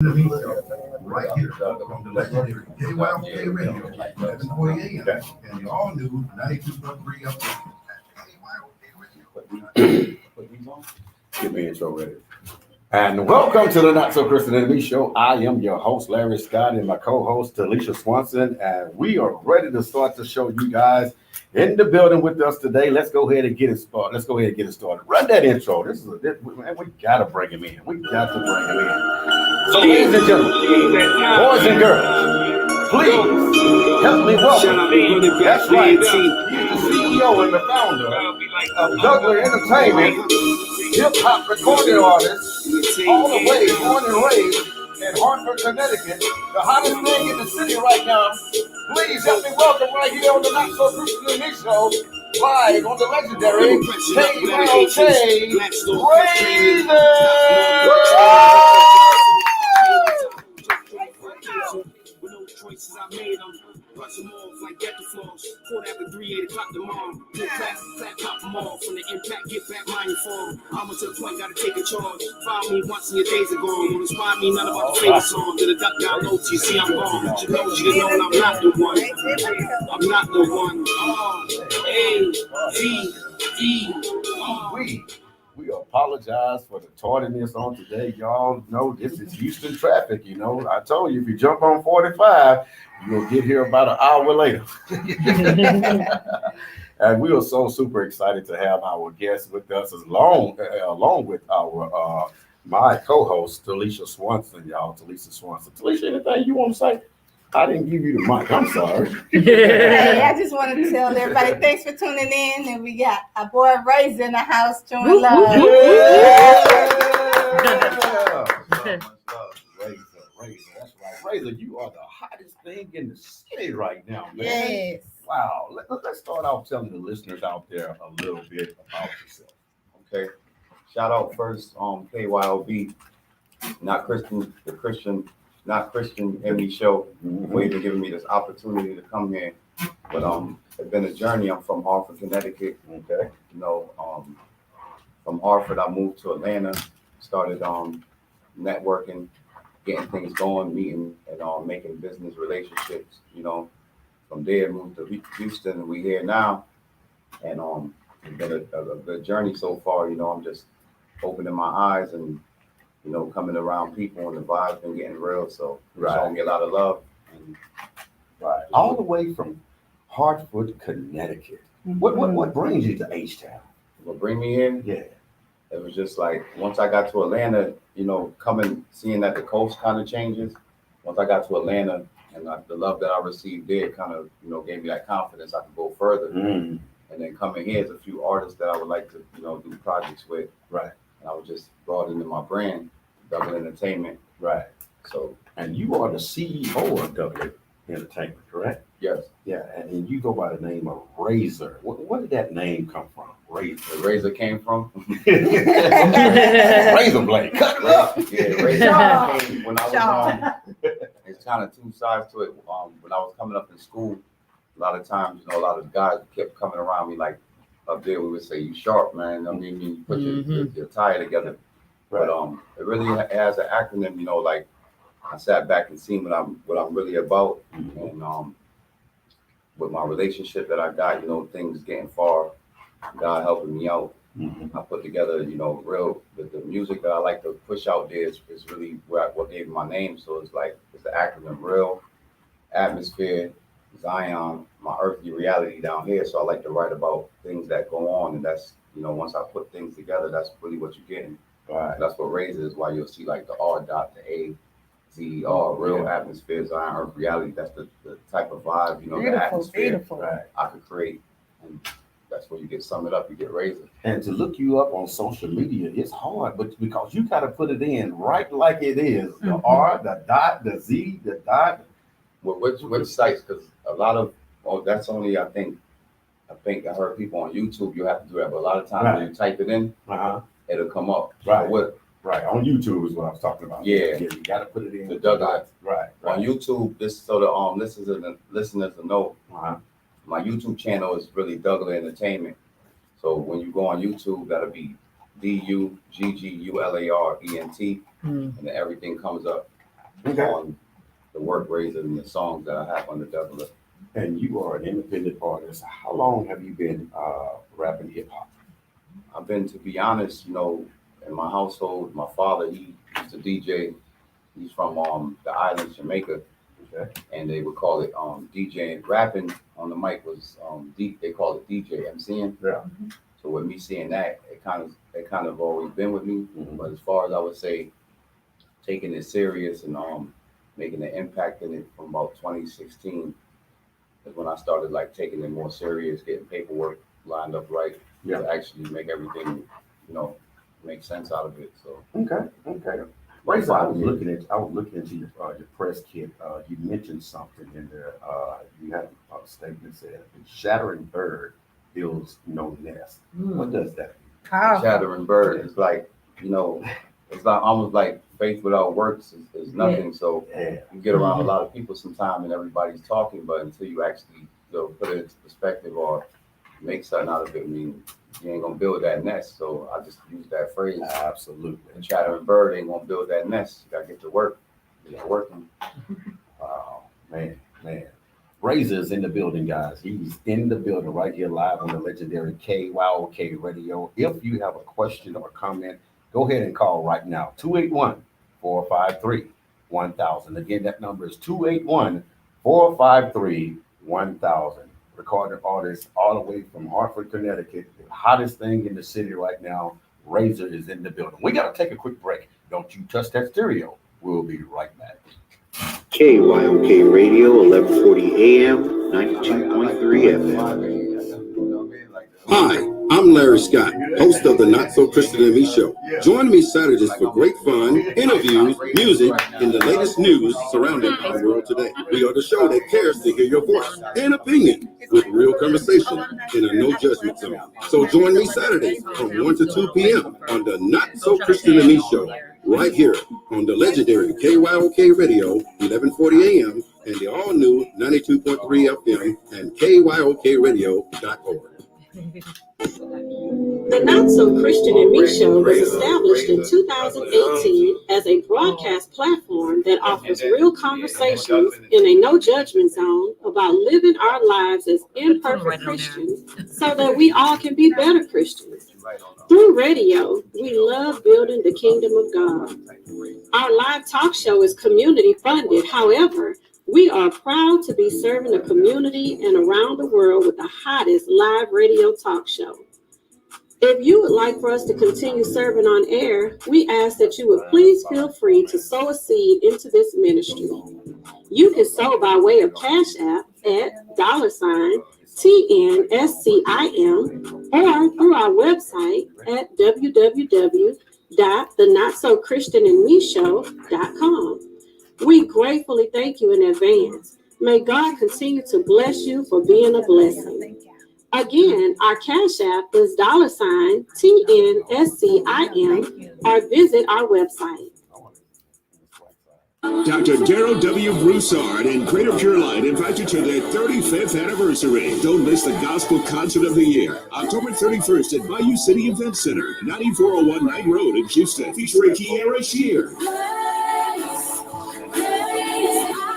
Right here on the legendary KYOK radio, 1140 AM, and the all new 92.3 FM. Get me intro ready. And welcome to the Not So Christian Enemy Show. I am your host, Larry Scott, and my co-host, Talisha Swanson, and we are ready to start the show, you guys. In the building with us today, let's go ahead and get it started. Run that intro. Man, we gotta bring him in. So, ladies and gentlemen, boys and girls, please help me welcome. That's right. He's the CEO and the founder of Juggler Entertainment, hip hop recording artist, all the way born and raised in Hartford, Connecticut, the hottest thing in the city right now. Please help me welcome right here on the Not So Christian Enemy Show, live on the legendary KYOK R.A.Z.E.R. With no choices, I made them. Brush them off like get the floors. Caught after 3, 8 o'clock tomorrow. Good class, flat, pop them off. From the impact, get back mine form. Almost to the point, gotta take a charge. Follow me once and your days are gone. Won't inspire me, none about the favorite song. To the duck down low, you see I'm gone. You know I'm not the one. I'm not the one. R.A.Z.E.R. We apologize for the tardiness on today. Y'all know this is Houston traffic. You know, I told you if you jump on 45, you'll get here about an hour later. And we are so super excited to have our guests with us, along with our my co-host Talisha Swanson. Y'all, Talisha Swanson. Talisha, anything you want to say? I didn't give you the mic. I'm sorry. Hey, I just wanted to tell everybody thanks for tuning in, and we got our boy R.A.Z.E.R in the house showing love. R.A.Z.E.R. That's right. R.A.Z.E.R, you are the hottest thing in the city right now, man. Yes. Wow. Let's start off telling the listeners out there a little bit about yourself. Okay. Shout out first KYOB, not Christian, the Christian, not Christian Emmy show. For even giving me this opportunity to come here. But it's been a journey. I'm from Hartford, Connecticut. Okay. You know, from Hartford I moved to Atlanta, started networking, getting things going, meeting and making business relationships. You know, from there moved to Houston, and we here now. And it's been a good journey so far. You know, I'm just opening my eyes and, you know, coming around people, and the vibe's been getting real. So showing me a lot of love. And all the way from Hartford, Connecticut. What brings you to H-Town? What bring me here? Yeah. It was just like, once I got to Atlanta, you know, seeing that the coast kind of changes. Once I got to Atlanta, and the love that I received there kind of, you know, gave me that confidence I could go further. And then coming here, there's a few artists that I would like to, you know, do projects with. Right. And I was just brought into my brand, Double Entertainment. Right. So. And you are the CEO of Double Entertainment, correct? Yes. Yeah, and you go by the name of R.A.Z.E.R. Where did that name come from? R.A.Z.E.R. Where R.A.Z.E.R came from? Razor blade, cut it up. Yeah, R.A.Z.E.R came when I was it's kind of two sides to it. When I was coming up in school, a lot of times, you know, a lot of guys kept coming around me like, up there we would say, "You sharp, man." I mean, you put your tie together. Right. But it really has an acronym, you know, like I sat back and seen what I'm really about. And with my relationship that I got, you know, things getting far, God helping me out. I put together, you know, the music that I like to push out there is really what gave me my name. So it's the acronym R.A.Z.E.R, atmosphere, Zion, my earthly reality down here. So I like to write about things that go on, and that's, you know, once I put things together, that's really what you're getting. Right. That's what R.A.Z.E.R is. Why you'll see like the R dot, the A-Z-E-R, real atmosphere, Zion, earth reality. That's the type of vibe, you know, the atmosphere I could create. And that's where you sum it up, you get R.A.Z.E.R. And to look you up on social media, it's hard, but because you got to put it in right like it is. The R, the dot, the Z, the dot. Well, which sites? Because a lot of, that's only, I think I heard people on YouTube, you have to do that. But a lot of times when you type it in, it'll come up. Right. Right. On YouTube is what I was talking about. Yeah. You got to put it in. The dugout. Right. On YouTube, this so the listeners to know, my YouTube channel is really Double Entertainment. So when you go on YouTube, that'll be DUGGULARENT, and then everything comes up. on the work R.A.Z.E.R and the songs that I have under Double Lip. And you are an independent artist. How long have you been rapping hip hop? I've been, to be honest, in my household, my father, he used to DJ. He's from the islands, Jamaica. Okay. And they would call it DJing. Rapping on the mic was they call it DJ MCing. Yeah. So with me seeing that, it kind of always been with me. Mm-hmm. But as far as I would say, taking it serious and making an impact in it from about 2016 is when I started like taking it more serious, getting paperwork lined up right to actually make everything, make sense out of it. So Okay. R.A.Z.E.R, I was looking into your press kit. You mentioned something in there. You had a statement said, "Shattering bird builds no nest." What does that mean? Shattering bird is like, it's like almost like faith without works is nothing. So you get around a lot of people sometimes and everybody's talking, but until you actually put it into perspective or make something out of it, you ain't gonna build that nest. So I just use that phrase. Absolutely. A chattering bird ain't gonna build that nest. You gotta get to work. Get working. Wow, man. R.A.Z.E.R is in the building, guys. He's in the building right here live on the legendary KYOK radio. If you have a question or comment, go ahead and call right now. 281-453-1000. Again, that number is 281-453-1000. Recording artists all the way from Hartford, Connecticut. The hottest thing in the city right now. R.A.Z.E.R is in the building. We got to take a quick break. Don't you touch that stereo. We'll be right back. KYOK Radio, 1140 AM, 92.3 FM. Hi, I'm Larry Scott, host of the Not So Christian and Me Show. Join me Saturdays for great fun, interviews, music, and the latest news surrounding our world today. We are the show that cares to hear your voice and opinion with real conversation in a no judgment zone. So join me Saturdays from 1 to 2 p.m. on the Not So Christian and Me Show, right here on the legendary KYOK Radio, 1140 AM, and the all-new 92.3 FM and KYOKradio.org. The Not So Christian and Me Show was established in 2018 as a broadcast platform that offers real conversations in a no judgment zone about living our lives as imperfect Christians so that we all can be better Christians. Through radio, we love building the kingdom of God. Our live talk show is community funded. However, we are proud to be serving the community and around the world with the hottest live radio talk show. If you would like for us to continue serving on air, we ask that you would please feel free to sow a seed into this ministry. You can sow by way of Cash App at $TNSCIM or through our website at www.thenotsochristtianandmeshow.com. We gratefully thank you in advance. May God continue to bless you for being a blessing. Again, our Cash App is $TNSCIM or visit our website. Dr. Darrell W. Broussard and Greater Pure Light invite you to their 35th anniversary. Don't miss the Gospel Concert of the Year, October 31st at Bayou City Event Center, 9401 Knight Road in Houston, featuring R.A.Z.E.R,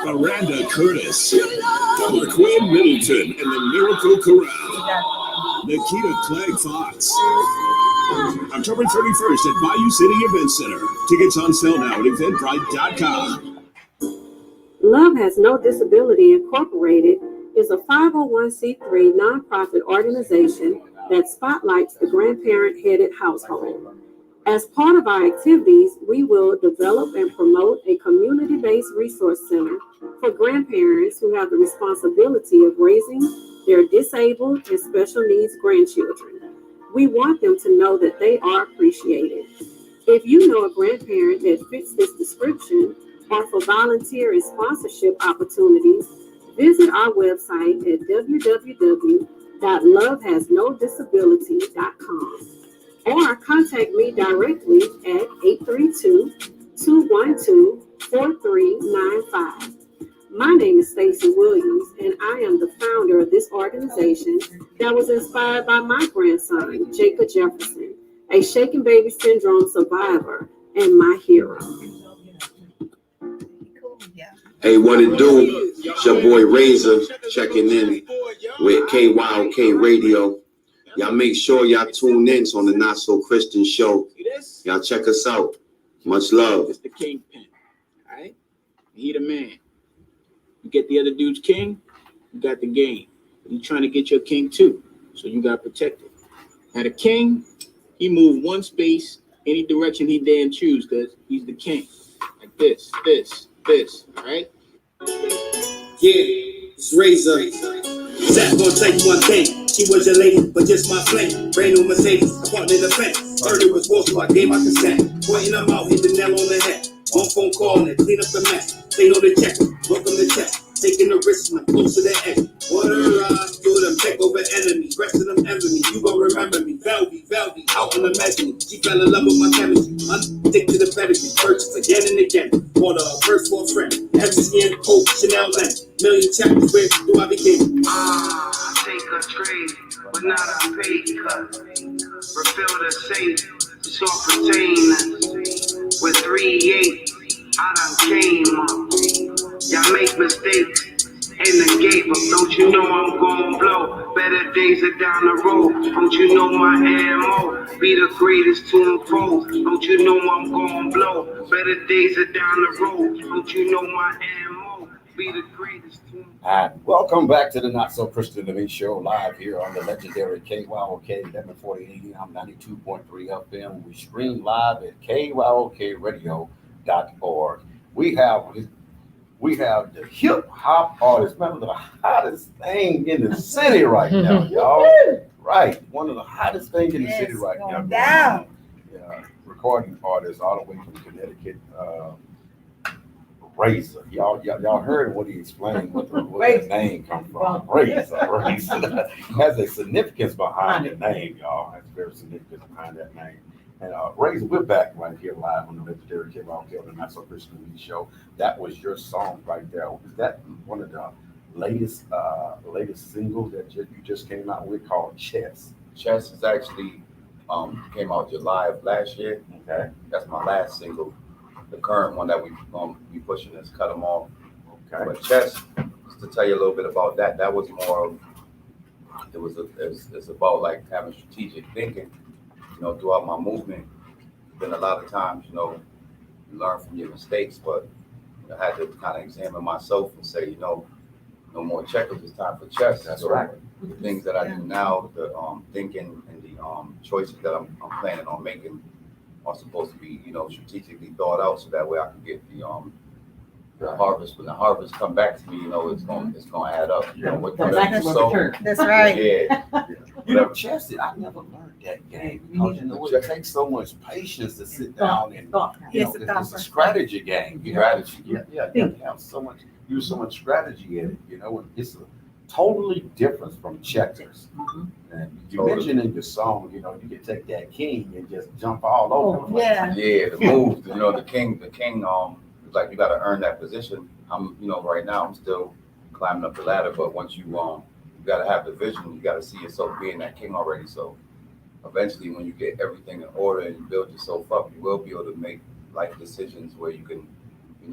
Miranda Curtis, Quinn Middleton and the Miracle Chorale, Nikita Clegg Fox. October 31st at Bayou City Event Center. Tickets on sale now at eventbrite.com. Love Has No Disability Incorporated is a 501c3 nonprofit organization that spotlights the grandparent-headed household. As part of our activities, we will develop and promote a community-based resource center for grandparents who have the responsibility of raising their disabled and special needs grandchildren. We want them to know that they are appreciated. If you know a grandparent that fits this description, or for volunteer and sponsorship opportunities, visit our website at www.lovehasnodisability.com or contact me directly at 832-212-4395. My name is Stacy Williams, and I am the founder of this organization that was inspired by my grandson, Jacob Jefferson, a shaken baby syndrome survivor and my hero. Hey, what it do? It's your boy R.A.Z.E.R checking in with KYOK Radio. Y'all make sure y'all tune in on the Not So Christian Show. Y'all check us out. Much love. It's the kingpin, all right? He the man. You get the other dude's king, you got the game. He's trying to get your king too, so you got to protect it. Now the king, he move one space any direction he damn choose because he's the king. Like this, all right? Yeah, it's R.A.Z.E.R. Zach gonna tell you one thing. She was your lady, but just my flame. Brand new Mercedes, apartment in the fence. Heard it was war, so I gave my consent. Pointing them out, hit the nail on the head. One phone call and it clean up the mess. They know the check, welcome to check. Taking the risk and I'm close to the edge. Water rise, do them check over enemies. Rest of them envy me, you gon' remember me. Velvy, out on the mezzanine. She fell in love with my chemistry. Unstick to the pedigree, purchase again and again. Bought a first for a friend. Epstein, Coke, Chanel lens. Million chapters, where do I begin? I take a trade, but not a pay cut. Refill the safe, it's all pertain. With 3-8, I done came up. Y'all make mistakes in the gate, but don't you know I'm gon' blow? Better days are down the road. Don't you know my MO? Be the greatest to unfold. Don't you know I'm gon' blow? Better days are down the road. Don't you know my MO? Be the greatest to unfold. And welcome back to the Not So Christian to Me show, live here on the legendary KYOK 1140 AM 92.3 FM. We stream live at KYOKradio.org. We have the hip hop artist, one of the hottest thing in the city right now, y'all. Right, one of the hottest things in the city right now. Down. Yeah, recording artist all the way from Connecticut. R.A.Z.E.R. Y'all heard what he explained, what that name come from. R.A.Z.E.R. has a significance behind the name, y'all. Has very significance behind that name. And R.A.Z.E.R, we're back right here live on the legendary KYOK on the Not So Christian Media Show. That was your song right there. Was that one of the latest singles that you just came out with called Chess? Chess is actually came out July of last year. Okay. That's my last single. The current one that we be pushing is Cut 'Em Off. Okay. But Chess, just to tell you a little bit about that, that was more of, it's about like having strategic thinking, throughout my movement. Been a lot of times, you learn from your mistakes, but I had to kind of examine myself and say, no more checkers, it's time for chess. That's so right. The things that I do now, the thinking and the choices that I'm planning on making are supposed to be, strategically thought out, so that way I can get the harvest. When the harvest come back to me, it's gonna add up. Whatever you sow. That's right. Yeah. Chess, I never learned that game because it takes so much patience to sit down and it's a strategy game. You have use so much strategy in it. It's totally different from checkers. And you mentioned in your song, you can take that king and just jump all over the place. Yeah, the moves, the king, like you got to earn that position. I'm, right now I'm still climbing up the ladder, but once you got to have the vision, you got to see yourself being that king already. So eventually when you get everything in order and you build yourself up, you will be able to make life decisions where you can, you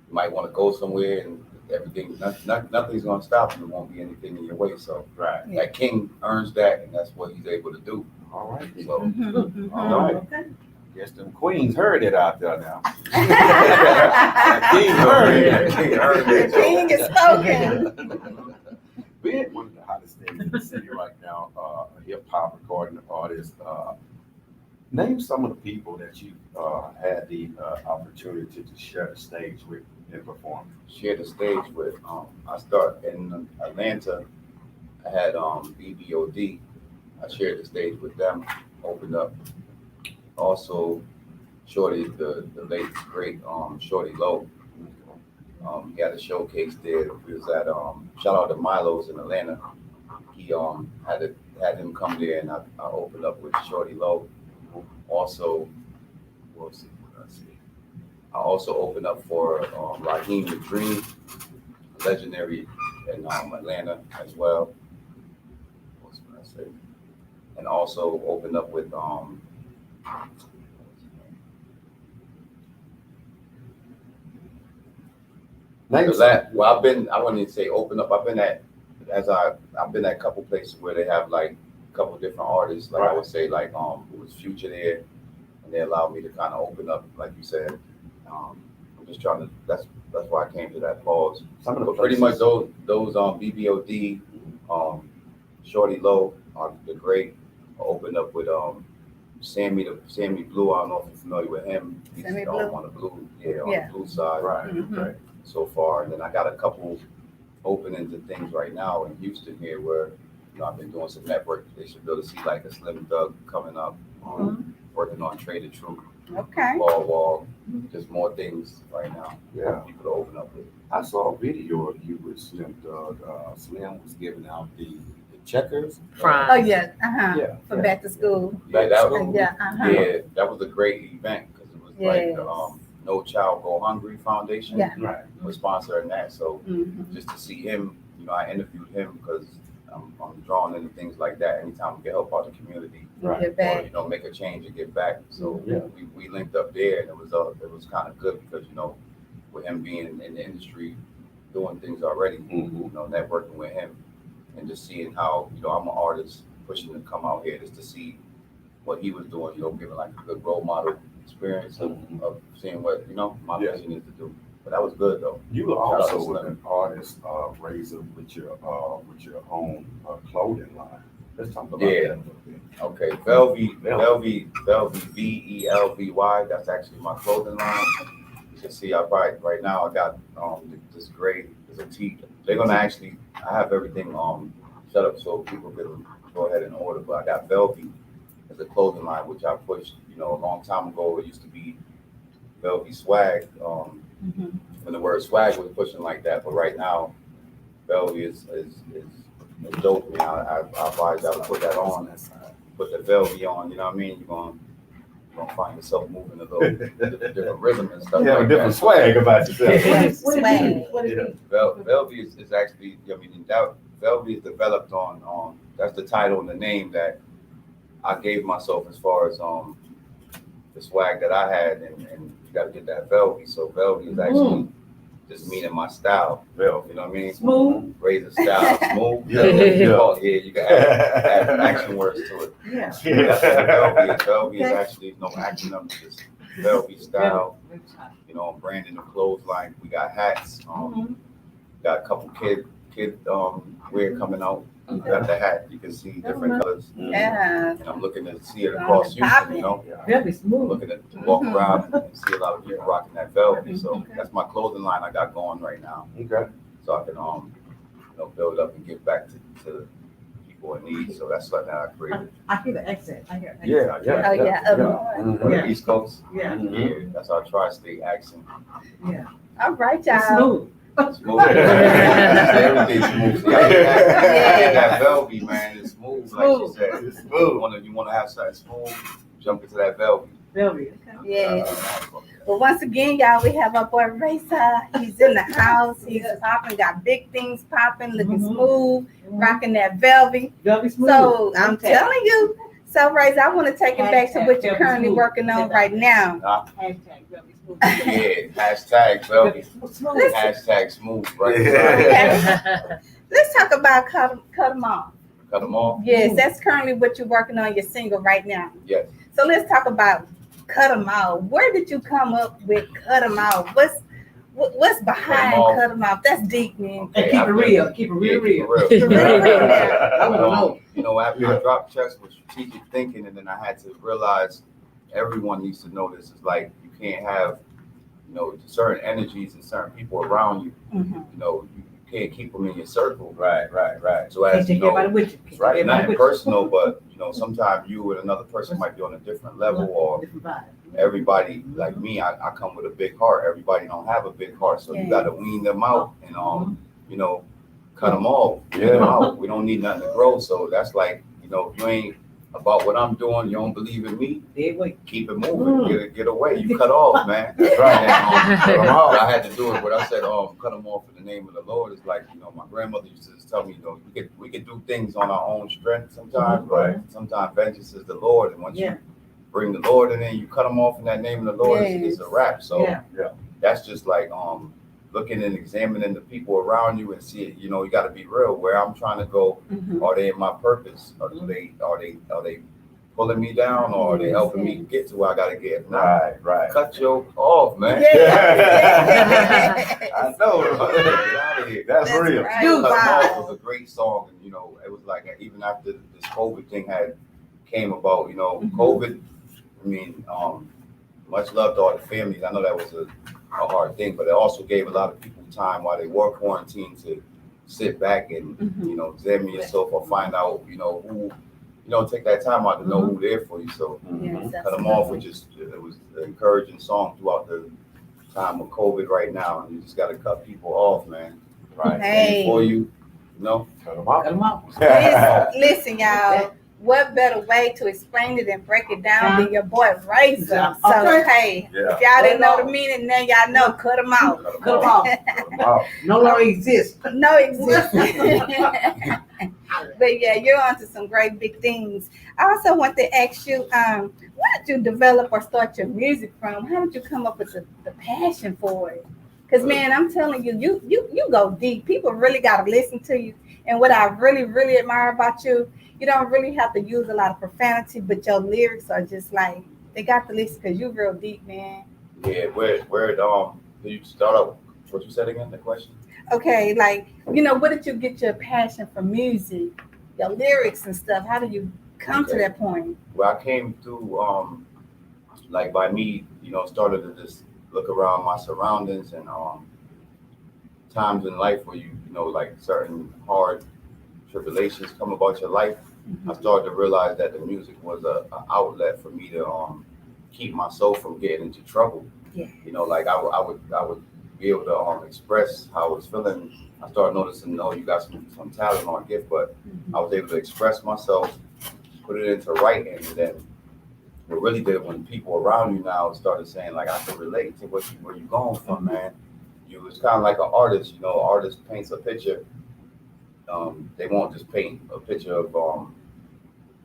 might want to go somewhere and everything, nothing's going to stop you. There won't be anything in your way. So that king earns that, and that's what he's able to do. All right. So, all right. Okay. Guess them queens heard it out there now. King heard it. The king is spoken. Being one of the hottest things in the city right now, a hip hop recording artist. Name some of the people that you had the opportunity to share the stage with and perform. Share the stage with. I started in Atlanta. I had BBOD. I shared the stage with them. Opened up. Also, Shorty, the late great Shorty Low. He had a showcase there. We was at shout out to Milo's in Atlanta. He had him come there, and I opened up with Shorty Low. Also, I also opened up for Raheem the Dream, legendary in Atlanta as well. What was I say? And also opened up with Name Well, I wouldn't even say open up. I've been at a couple places where they have like a couple different artists. Like I would say like it was Future there, and they allowed me to kind of open up, like you said. I'm just trying to. That's why I came to that pause. But pretty much those BBOD, Shorty Low, the great, opened up with Sammy Blue. I don't know if you're familiar with him. He's on the blue, the blue side, right. So far, and then I got a couple openings and things right now in Houston here where I've been doing some network. They should be able to see like a Slim Doug coming up, working on Traded Truth. Okay. Wall, just more things right now. Yeah. People to open up with. I saw a video of you with Slim Doug. Slim was giving out the checkers. Oh yeah. For back to school. Yeah, that was a great event because it was like the No Child Go Hungry Foundation was sponsoring that. So just to see him, I interviewed him because I'm drawn into things like that. Anytime we can help out the community, or make a change and get back. So we linked up there, and it was kind of good because with him being in the industry, doing things already, networking with him, and just seeing how I'm an artist pushing to come out here just to see what he was doing, giving like a good role model experience of seeing what my vision is to do. But that was good though. You are also an artist, R.A.Z.E.R, with your own clothing line. Let's talk about that a little bit. Okay, Velvy, VELVY. That's actually my clothing line. You can see right now I got this gray. There's a tee. They're gonna I have everything set up so people can go ahead and order. But I got Velvy as a clothing line, which I pushed a long time ago. It used to be Velvy Swag. When the word swag was pushing like that, but right now, Velvy is dope. I advise y'all to put that on. Put the Velvy on. You know what I mean? You're gonna find yourself moving a little different rhythm and stuff. Yeah, like a different swag about yourself. Swag. Velvy is actually. Velvy is developed on. That's the title and the name that I gave myself as far as the swag that I had, and you got to get that Velvy. So Velvy is actually just meaning my style. Velvy, you know what I mean? Smooth. R.A.Z.E.R style, smooth. You can add action words to it. Yeah. Velvy is actually no acronym, just Velvy style. Branding the clothesline. We got hats. Got a couple kid wear coming out. Got the hat. You can see different colors. Yeah. And I'm looking to see it across Houston, Very smooth. Looking to walk around and see a lot of people rocking that Velvy. So that's my clothing line I got going right now. Okay. So I can build up and give back to people in need. So that's what I created. I hear the accent. I hear Yeah. East Coast. Yeah. That's our tri-state accent. Yeah. All right, y'all. Smooth. Smooth. Everything's smooth. That Velvy, man, it's smooth. Like you said, it's smooth. You want to have something smooth, jump into that Velvy. Velvy. Yeah. But once again, y'all, we have our boy R.A.Z.E.R. He's in the house. He's popping, got big things popping, looking smooth, rocking that Velvy. Velvy smooth. So I'm telling you. So R.A.Z.E.R, I want to take it back to what you're currently working on right now. Hashtag Velvy smooth. Yeah, hashtag Velvy. Hashtag smooth, right? Okay. Let's talk about Cut 'Em Off. Cut 'Em Off? Yes, that's currently what you're working on, your single right now. Yes. So let's talk about Cut 'Em Off. Where did you come up with Cut 'Em Off? What's behind Cut 'Em Off? That's deep, man. And keep it real. Keep it real. After I dropped checks with strategic thinking, and then I had to realize everyone needs to know this. It's like you can't have, certain energies and certain people around you. You can't keep them in your circle. Right. So as right, nothing personal, but sometimes you and another person might be on a different level, or everybody like me. I come with a big heart. Everybody don't have a big heart, so you got to wean them out and cut them off. We don't need nothing to grow. So that's like if you ain't about what I'm doing, you don't believe in me, keep it moving, get away. You cut off, man. That's right. I had to do it. What I said, cut them off in the name of the Lord. It's like, my grandmother used to tell me, we can do things on our own strength sometimes, right? Sometimes vengeance is the Lord. And once you bring the Lord in there, you cut them off in that name of the Lord, it's a wrap. So that's just like, looking and examining the people around you and see, you know, you got to be real. Where I'm trying to go, are they in my purpose? Or are they pulling me down, or are they helping me get to where I got to get? Nah, Right. cut your off, man. I know. Get out of here. That's real. Right. Cut 'em Wow. Off was a great song, and you know, it was like even after this COVID thing came about, you know, COVID. I mean, much love to all the families. I know that was a hard thing, but it also gave a lot of people time while they were quarantined to sit back and you know, examine yourself or find out, you know, who, you know, take that time out to know who there for you. So cut them off with it was an encouraging song throughout the time of COVID right now. And you just got to cut people off, man. Right. Hey. And for you know, cut them off. Cut 'em off. Listen, y'all. What better way to explain it and break it down than your boy R.A.Z.E.R? So hey, if y'all didn't know the meaning, now y'all know. Cut them out. Cut 'em off. No longer exists. No existence. But yeah, you're onto some great big things. I also want to ask you, where did you develop or start your music from? How did you come up with the passion for it? Because man, I'm telling you, you go deep. People really gotta listen to you. And what I really, really admire about you, you don't really have to use a lot of profanity, but your lyrics are just like, they got to listen because you're real deep, man. Yeah, where did you start out? What you said again? The question? Okay, like, you know, where did you get your passion for music, your lyrics and stuff? How did you come to that point? Well, I came through, like by me, you know, started to just look around my surroundings and times in life where you know, like certain hard tribulations come about your life. I started to realize that the music was an outlet for me to keep myself from getting into trouble. Yeah. You know, like I would be able to express how I was feeling. I started noticing, oh, you got some talent or gift, but I was able to express myself, put it into writing, and then what really did when people around you now started saying, like, I can relate to where you going from, man. You was kind of like an artist, you know. An artist paints a picture. They won't just paint a picture of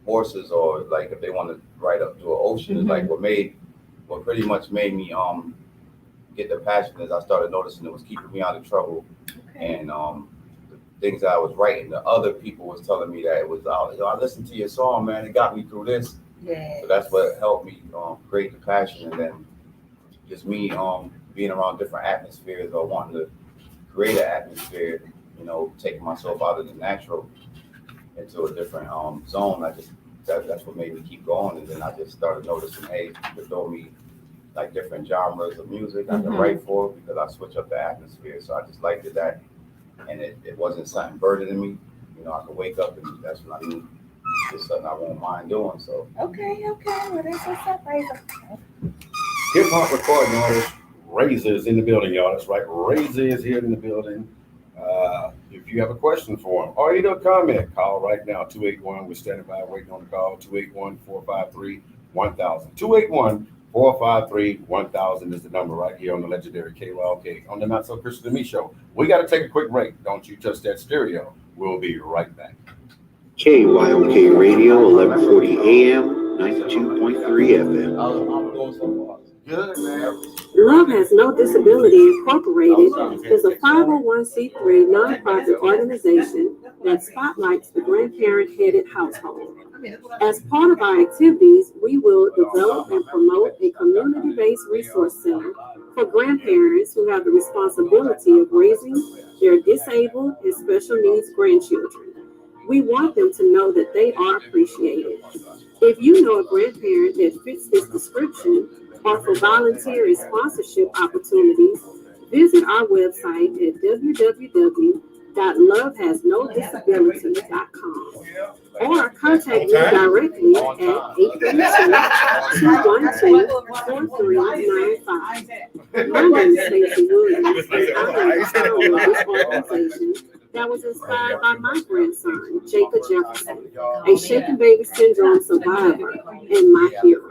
horses, or like if they want to write up to an ocean. It's like what pretty much made me get the passion is I started noticing it was keeping me out of trouble, and the things that I was writing, the other people was telling me that it was, I listened to your song, man, it got me through this. Yeah. So that's what helped me create the passion, and then just me being around different atmospheres or wanting to create an atmosphere, you know, taking myself out of the natural into a different zone. That's what made me keep going, and then I just started noticing, hey, you could throw me like different genres of music I can write for, because I switch up the atmosphere. So I just liked it that, and it wasn't something burdening me. You know, I could wake up and that's when I knew it's something I won't mind doing. So Okay, well that's what's up, R.A.Z.E.R. Hip hop recording artist R.A.Z.E.R is in the building, y'all. That's right. R.A.Z.E.R is here in the building. If you have a question for him or either a comment, call right now, 281. We're standing by waiting on the call. 281-453-1000. 281-453-1000 is the number right here on the legendary KYOK on the Not So Christian to Me show. We got to take a quick break. Don't you touch that stereo. We'll be right back. KYOK Radio, 1140 AM, 92.3 FM. I'm going so far. Good, man. Love Has No Disability Incorporated is a 501c3 nonprofit organization that spotlights the grandparent-headed household. As part of our activities, we will develop and promote a community-based resource center for grandparents who have the responsibility of raising their disabled and special needs grandchildren. We want them to know that they are appreciated. If you know a grandparent that fits this description, or for volunteer and sponsorship opportunities, visit our website at www.lovehasnodisability.com or contact me directly at 832-212-4395. My name is Stacey Williams, and I am the founder of this organization that was inspired by my grandson, Jacob Jefferson, a shaken baby syndrome survivor and my hero.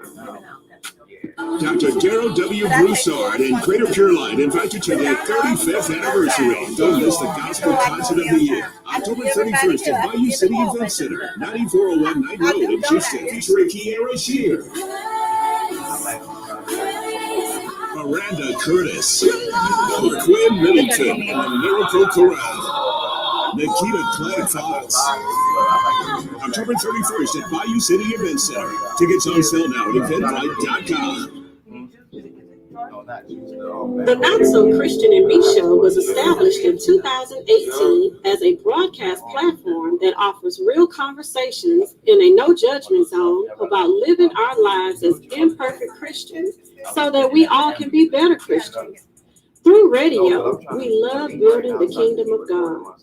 Dr. Darrell W. Broussard and Greater Caroline invite you to their 35th anniversary. Don't miss the Gospel Concert of the Year, October 31st at Bayou City Event Center, 9401 Knight Road in Houston, featuring R.A.Z.E.R. Miranda Curtis, Quinn Middleton, and the Miracle Corral. Nikita Clegg Fox. October 31st at Bayou City Event Center. Tickets on sale now at eventbrite.com. The Not So Christian and Me Show was established in 2018 as a broadcast platform that offers real conversations in a no judgment zone about living our lives as imperfect Christians so that we all can be better Christians. Through radio, we love building the kingdom of God.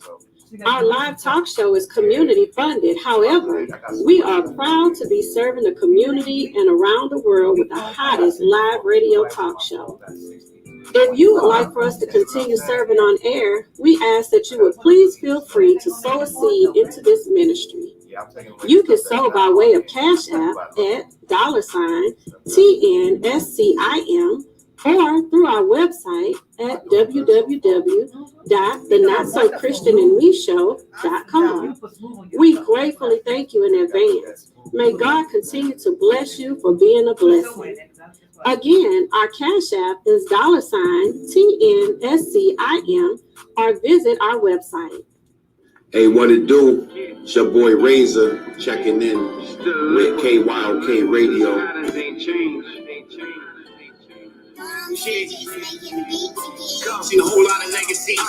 Our live talk show is community funded. However, we are proud to be serving the community and around the world with the hottest live radio talk show. If you would like for us to continue serving on air, we ask that you would please feel free to sow a seed into this ministry. You can sow by way of Cash App at $TNSCIM or through our website at www.thenotsochristianandmeshow.com. We gratefully thank you in advance. May God continue to bless you for being a blessing. Again, our Cash App is $TNSCIM or visit our website. Hey, what it do? It's your boy R.A.Z.E.R checking in with KYOK Radio. Seen a whole lot of legacies.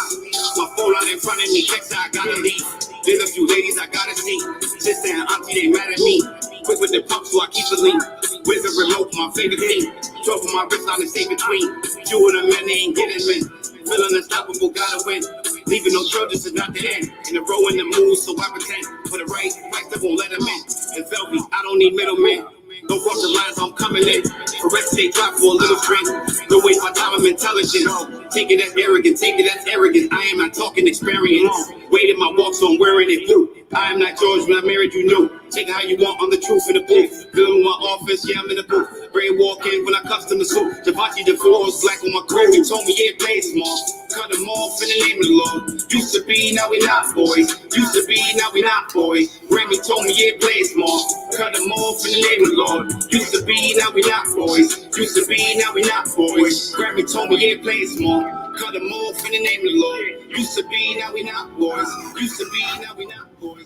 My phone out in front of me, checks I gotta leave. There's a few ladies I gotta see. Sister and auntie, they mad at me. Quick with the pump, so I keep the lean. With the remote, my favorite thing. 12 on my wrist, I'm the stay between. You and the men, they ain't getting men. Feeling unstoppable, gotta win. Leaving no trail, this is not the end. In a row in the mood, so I pretend. For the right that won't let them in. And Velvy, I don't need middlemen. Don't cross the lines, I'm coming in. For rest, they drop for a little drink. No waste my time, I'm intelligent. Take it as arrogant, take it as arrogant. I am not talking experience. Waiting my walk, so I'm wearing it blue. I am not George, when I married you new. Take it how you want, I'm the truth in the booth. Building my office, yeah, I'm in the booth. Brain walk in when I custom the suit. Javante DeForest, black on my crew. He told me, yeah, play small. Cut them off in the name of the Lord. Used to be, now we not boys. Used to be, now we not boys. Grammy told me, yeah, play small. Cut them off in the name of the Lord. Used to be, now we not boys. Used to be, now we not boys. Grammy told me, yeah, play small. Cut them off in the name of the Lord. Used to be, now we not boys. Used to be, now we not boys.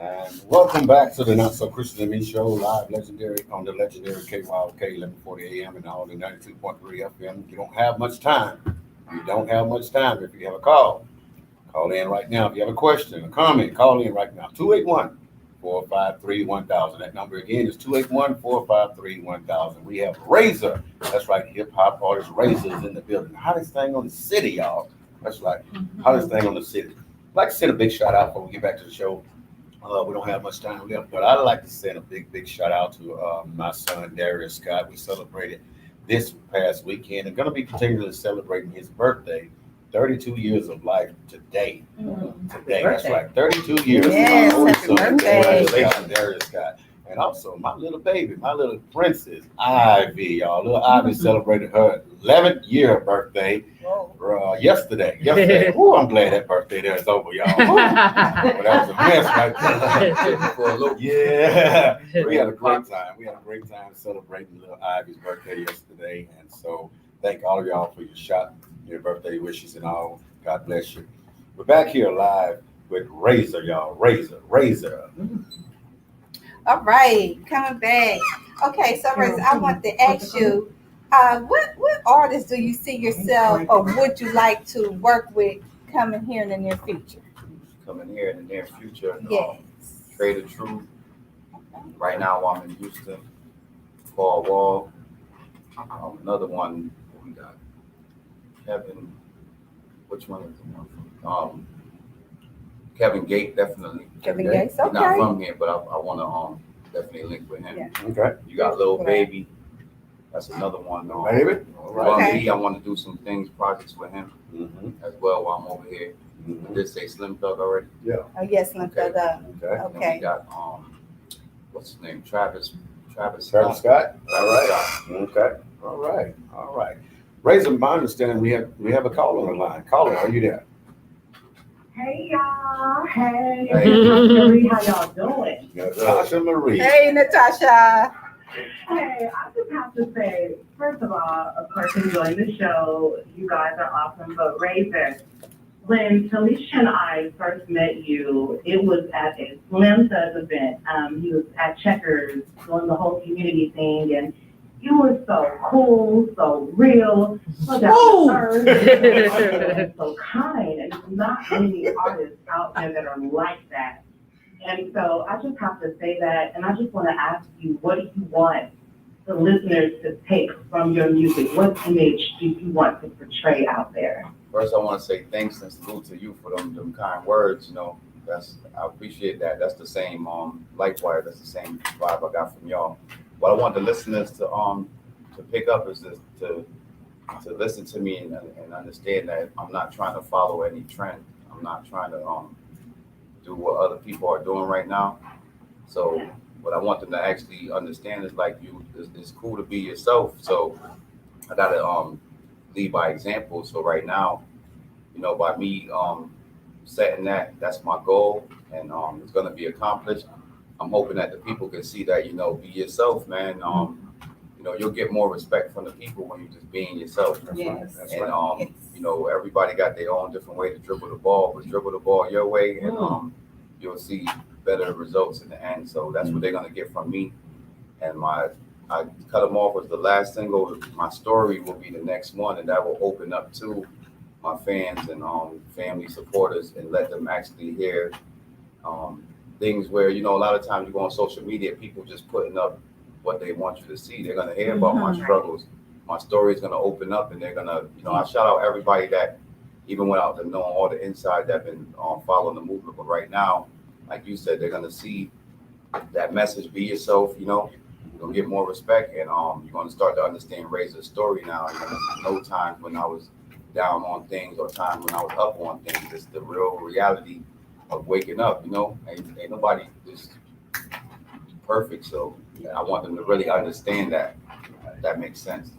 And welcome back to the Not So Christian and Me Show, live legendary on the legendary KYOK 1140 AM and all the 92.3 FM. You don't have much time. You don't have much time. If you have a call in right now. If you have a question, a comment, call in right now. 281-453-1000. That number again is 281-453-1000. We have R.A.Z.E.R. That's right, hip hop artist R.A.Z.E.R is in the building. Hottest thing on the city, y'all. That's right, hottest thing on the city. I'd like to send a big shout out before we get back to the show. We don't have much time left, but I'd like to send a big shout out to my son, Darius Scott. We celebrated this past weekend and going to be continually celebrating his birthday, 32 years of life today. Today, that's right, 32 years. Yes, my oldest happy son, birthday. congratulations, Darius Scott. And also my little baby, my little princess, Ivy, y'all. Little Ivy celebrated her 11th year birthday yesterday. Ooh, I'm glad that birthday there is over, y'all. Well, that was a mess right there. Yeah, we had a great time. We had a great time celebrating little Ivy's birthday yesterday. And so thank all of y'all for your birthday wishes and all. God bless you. We're back here live with R.A.Z.E.R, y'all. R.A.Z.E.R. All right, coming back. Okay, so R.A.Z.E.R, I want to ask you, what artists do you see yourself or would you like to work with coming here in the near future? Coming here in the near future. Yes. Trade of Truth. Right now I'm in Houston. Paul Wall. Another one we got. Kevin. Which one is the one? Kevin Gate, definitely. Kevin Gates, okay. Not from here, but I want to definitely link with him. Yeah. Okay. You got Lil Baby. That's another one. Baby. All right. Okay. I want to do some projects with him as well while I'm over here. Did say Slim Thug already? Yeah. Oh, yes, Slim Thug. Okay. And then we got what's his name? Travis Scott. All right. Okay. All right. R.A.Z.E.R, my understanding, we have a caller on the line. Caller, are you there? Hey y'all. Hey. Hey. Marie, how y'all doing? Natasha Marie. Hey, Natasha. Hey, I just have to say, first of all, of course, enjoying the show. You guys are awesome. But R.A.Z.E.R, when Talisha and I first met you, it was at a Slim Thug event. He was at Checkers doing the whole community thing, and you were so cool, so real, so down to earth, so kind, and there's not many artists out there that are like that. And so I just have to say that, and I just want to ask you, what do you want the listeners to take from your music? What image do you want to portray out there? First, I want to say thanks and salute to you for them kind words. You know, I appreciate that. That's the same likewise. That's the same vibe I got from y'all. What I want the listeners to pick up is this, to listen to me and understand that I'm not trying to follow any trend. I'm not trying to do what other people are doing right now. So what I want them to actually understand is like it's cool to be yourself. So I gotta lead by example. So right now, you know, by me setting that's my goal, and it's gonna be accomplished. I'm hoping that the people can see that, you know, be yourself, man. You know, you'll get more respect from the people when you're just being yourself. Yes. And you know, everybody got their own different way to dribble the ball, but dribble the ball your way, and you'll see better results in the end. So that's what they're gonna get from me. And I Cut Them Off was the last single. My Story will be the next one, and that will open up to my fans and family supporters and let them actually hear things where, you know, a lot of times you go on social media, people just putting up what they want you to see. They're gonna hear about my struggles. My story is gonna open up, and they're gonna, you know, I shout out everybody that, even without them knowing all the inside, that been following the movement. But right now, like you said, they're gonna see that message, be yourself, you know. You're gonna get more respect, and you're gonna start to understand R.A.Z.E.R's story now. You're gonna know times when I was down on things or times when I was up on things. It's the real reality of waking up, you know. Ain't nobody just perfect, so I want them to really understand that. That makes sense.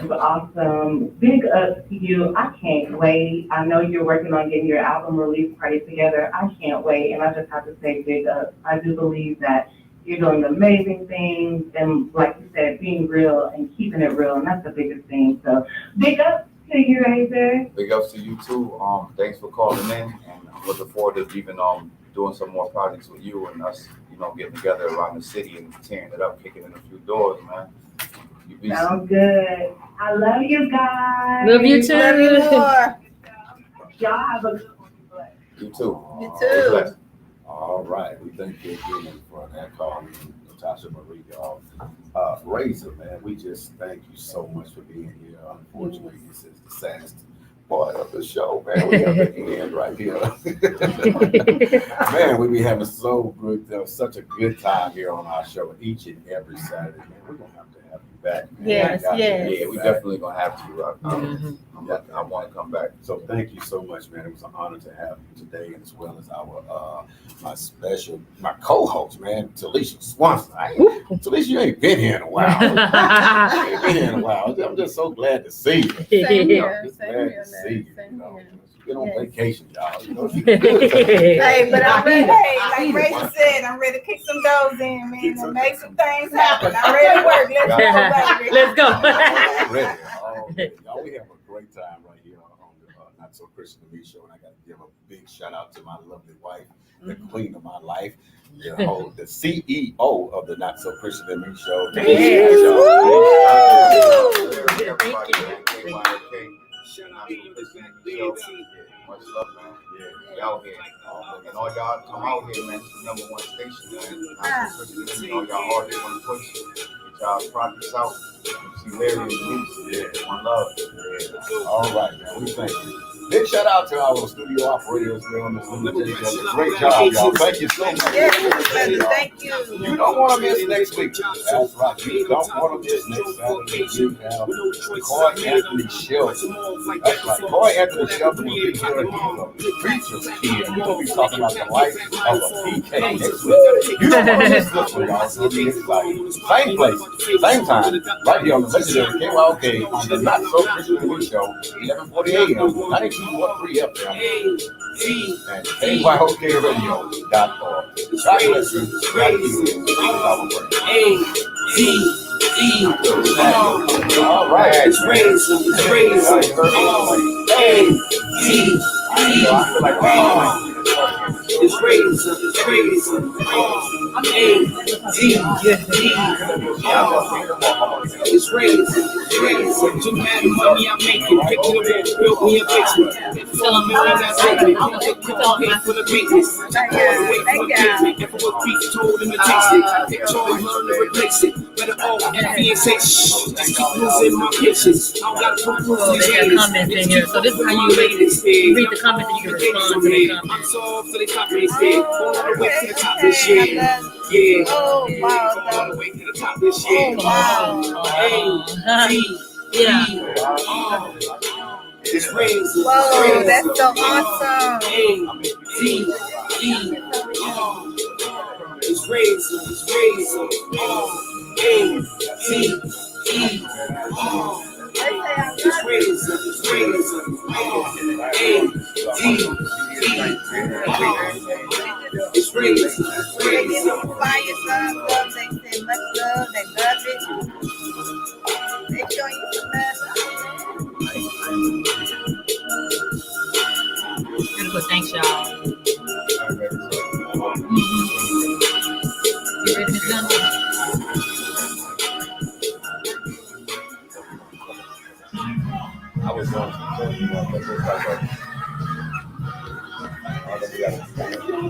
Awesome. Big up to you. I can't wait. I know you're working on getting your album release party together. I can't wait. And I just have to say big up. I do believe that you're doing amazing things, and like you said, being real and keeping it real, and that's the biggest thing. So big up to you, R.A.Z.E.R. Big ups to you too. Thanks for calling in, and I'm looking forward to even doing some more projects with you and us, you know, getting together around the city and tearing it up, kicking in a few doors, man. Sounds good. I love you guys. Love you too. Love you more. Y'all have a good one. You too. You too. All right. We thank you again for that call, Natasha Marie, y'all. R.A.Z.E.R, man, we just thank you so much for being here. Unfortunately, this is the saddest part of the show, man. We have the end right here. Man, we be having such a good time here on our show each and every Saturday, man. We're going to have to have you back, man. Yes. Yeah, we definitely going to have to. I want to come back. So thank you so much, man. It was an honor to have you today, as well as our my co-host, man, Talisha Swanson. Talisha, you ain't been here in a while. You ain't been here in a while. I'm just so glad to see you. Same here. Just glad to see you. You know, been on vacation, y'all. You know, Hey, but I'm ready. Hey, like R.A.Z.E.R said, I'm ready to kick some doors in, man, and make some things happen. I'm ready to work. Let's go, baby. Let's go. Already. Y'all, we have a great time right here on the Not So Christian to Me show, and I got to give a big shout out to my lovely wife, the queen of my life, the CEO of the Not So Christian to Me show. Much love, man. Y'all here. And all y'all come out here, man. It's the #1 station, man. All y'all all here on the push. Get y'all projects out. See Larry and Denise. One love. All right, man. We thank you. Big shout out to our studio operators. Great job, y'all. Thank you so much. Thank you. You don't want to miss next week. That's right. You don't want to miss next Saturday. You have Coy Anthony Shelton. That's right. Coy Anthony Shelton will be here. He's a preacher's kid. We're going to be talking about the life of a PK next week. You don't want to miss this one, y'all. It's going to be exciting. Same place, same time, right here on the legendary KYOK on the Not So Christian TV show, 11:40 a.m. 92.3 FM and KYOKRadio.org. God bless you. God bless you. All right. It's R.A.Z.E.R. It's R.A.Z.E.R. It's R.A.Z.E.R. It's R.A.Z.E.R. It's R.A.Z.E.R. Too mad money I make it. Pick it up, built me a basement. Tell them I got taken. Put the pay for the business. Wait for engagement. If it was beef, told him to taste it. They told him learn to replace it. Better all envy and say shh. Just keep losing my patience. I don't got to put rules in these comments in here. So this is how you read the comments and you can respond to the comments. I'm so off to the top of this head. All the way to the top of this shit. Yeah. Oh, wow. All the way to the top of this shit. Yeah. It's R.A.Z.E.R. Whoa, that's so awesome. It's R.A.Z.E.R. It's They give them fire, some love. They send much love. They love it. They show you some love. Beautiful, thanks, y'all. You ready, Miss Dunn? I was going to